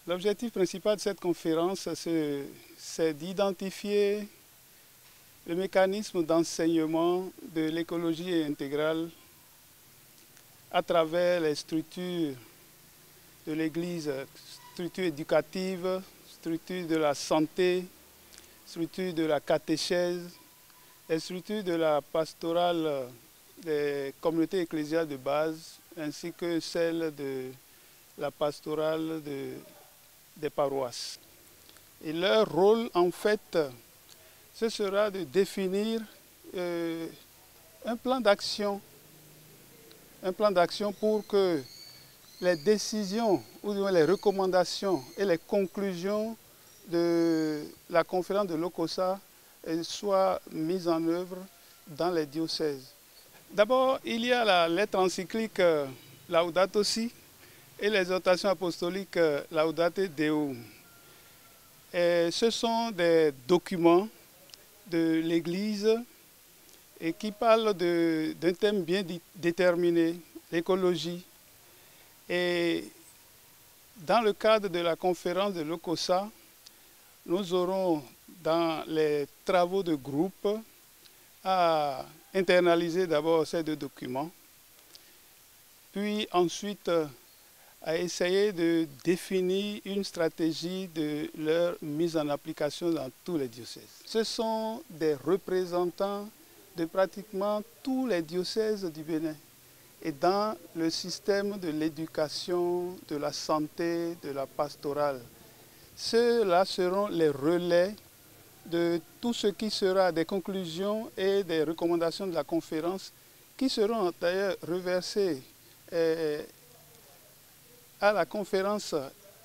L'objectif principal de cette conférence, c'est d'identifier le mécanisme d'enseignement de l'écologie intégrale à travers les structures de l'Église, structures éducatives, structures de la santé, structures de la catéchèse, les structures de la pastorale des communautés ecclésiales de base, ainsi que celles de la pastorale des paroisses. Et leur rôle, en fait, ce sera de définir un plan d'action pour que les décisions ou les recommandations et les conclusions de la conférence de l'OCOSA soient mises en œuvre dans les diocèses. D'abord, il y a la lettre encyclique Laudato Si et l'exhortation apostolique Laudate Deum. Et ce sont des documents de l'Église et qui parlent d'un thème bien déterminé, l'écologie. Et dans le cadre de la conférence de l'OCOSA, nous aurons dans les travaux de groupe à internaliser d'abord ces deux documents, puis ensuite à essayer de définir une stratégie de leur mise en application dans tous les diocèses. Ce sont des représentants de pratiquement tous les diocèses du Bénin. Et dans le système de l'éducation, de la santé, de la pastorale, ceux-là seront les relais de tout ce qui sera des conclusions et des recommandations de la conférence qui seront d'ailleurs reversées à la conférence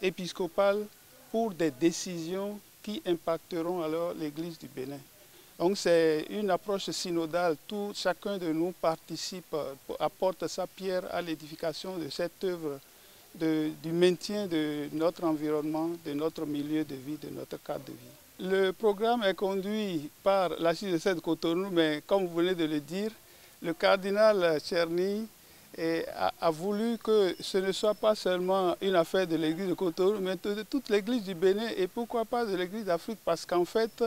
épiscopale pour des décisions qui impacteront alors l'Église du Bénin. Donc c'est une approche synodale, chacun de nous participe, apporte sa pierre à l'édification de cette œuvre du maintien de notre environnement, de notre milieu de vie, de notre cadre de vie. Le programme est conduit par l'archidiocèse de Cotonou, mais comme vous venez de le dire, le cardinal Tcherny a voulu que ce ne soit pas seulement une affaire de l'église de Cotonou, mais de toute l'église du Bénin et pourquoi pas de l'église d'Afrique, parce qu'en fait,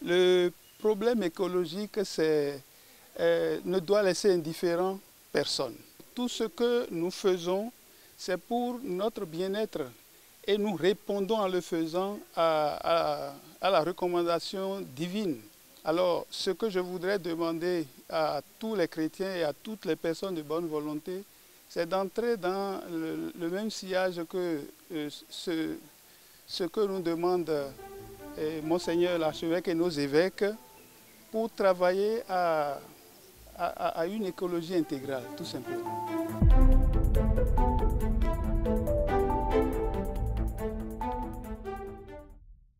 le problème écologique ne doit laisser indifférent personne. Tout ce que nous faisons, c'est pour notre bien-être et nous répondons en le faisant à la recommandation divine. Alors, ce que je voudrais demander à tous les chrétiens et à toutes les personnes de bonne volonté, c'est d'entrer dans le même sillage que ce que nous demande Monseigneur l'archevêque et nos évêques pour travailler à une écologie intégrale, tout simplement.